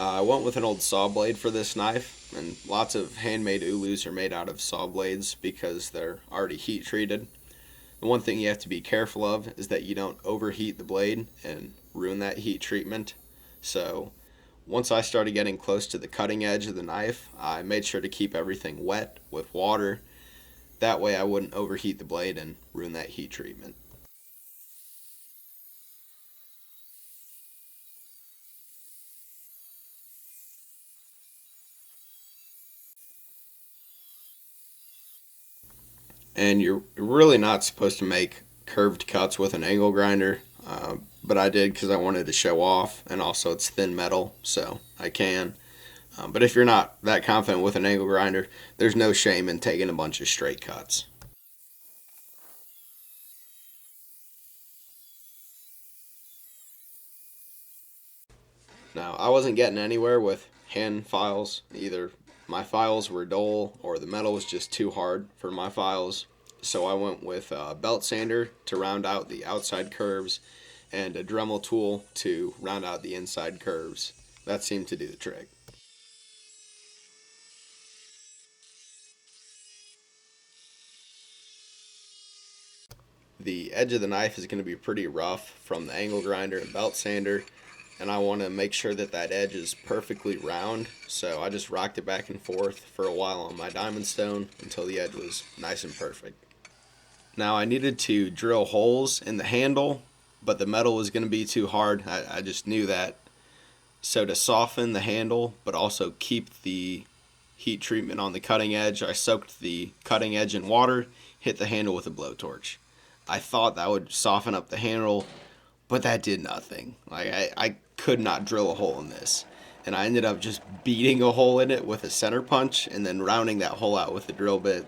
I went with an old saw blade for this knife, and lots of handmade ulus are made out of saw blades because they're already heat treated. The one thing you have to be careful of is that you don't overheat the blade and ruin that heat treatment. So, once I started getting close to the cutting edge of the knife, I made sure to keep everything wet with water. That way, I wouldn't overheat the blade and ruin that heat treatment. And you're really not supposed to make curved cuts with an angle grinder, but I did because I wanted to show off, and also it's thin metal, so I can. But if you're not that confident with an angle grinder, there's no shame in taking a bunch of straight cuts. Now, I wasn't getting anywhere with hand files. Either my files were dull or the metal was just too hard for my files. So I went with a belt sander to round out the outside curves and a Dremel tool to round out the inside curves. That seemed to do the trick. The edge of the knife is going to be pretty rough from the angle grinder and belt sander, and I want to make sure that that edge is perfectly round, so I just rocked it back and forth for a while on my diamond stone until the edge was nice and perfect. Now I needed to drill holes in the handle, but the metal was going to be too hard. I just knew that. So to soften the handle, but also keep the heat treatment on the cutting edge, I soaked the cutting edge in water, hit the handle with a blowtorch. I thought that would soften up the handle, but that did nothing. I could not drill a hole in this. And I ended up just beating a hole in it with a center punch and then rounding that hole out with a drill bit.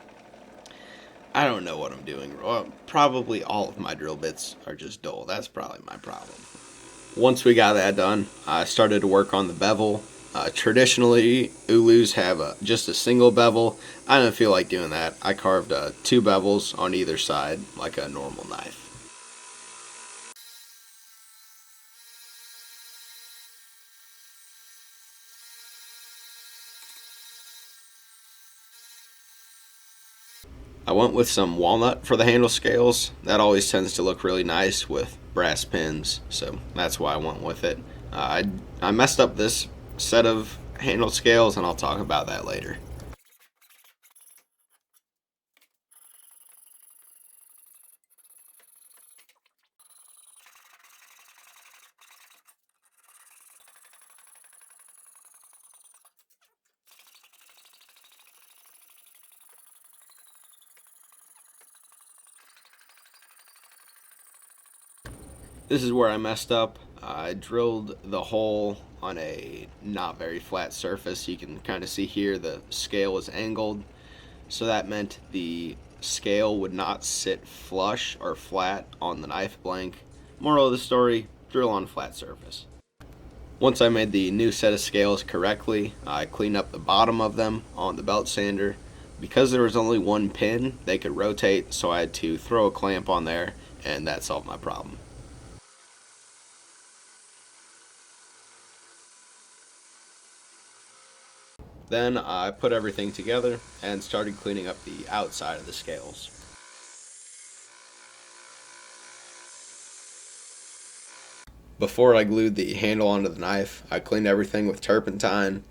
I don't know what I'm doing. Well, probably all of my drill bits are just dull. That's probably my problem. Once we got that done, I started to work on the bevel. Traditionally, Ulus have just a single bevel. I didn't feel like doing that. I carved two bevels on either side like a normal knife. I went with some walnut for the handle scales. That always tends to look really nice with brass pins, so that's why I went with it. I messed up this set of handle scales, and I'll talk about that later. This is where I messed up. I drilled the hole on a not very flat surface. You can kind of see here the scale was angled, so that meant the scale would not sit flush or flat on the knife blank. Moral of the story, drill on a flat surface. Once I made the new set of scales correctly, I cleaned up the bottom of them on the belt sander. Because there was only one pin, they could rotate, so I had to throw a clamp on there, and that solved my problem. Then I put everything together and started cleaning up the outside of the scales. Before I glued the handle onto the knife, I cleaned everything with turpentine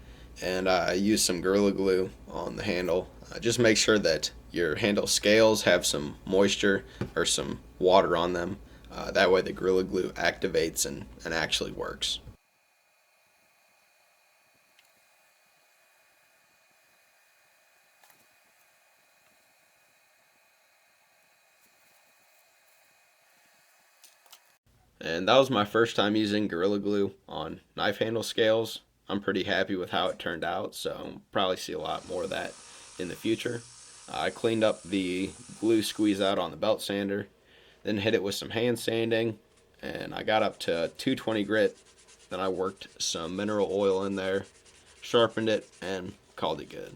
and I used some Gorilla Glue on the handle. Just make sure that your handle scales have some moisture or some water on them. That way the Gorilla Glue activates and actually works. And that was my first time using Gorilla Glue on knife handle scales. I'm pretty happy with how it turned out, so I'll probably see a lot more of that in the future. I cleaned up the glue squeeze out on the belt sander, then hit it with some hand sanding, and I got up to 220 grit. Then I worked some mineral oil in there, sharpened it, and called it good.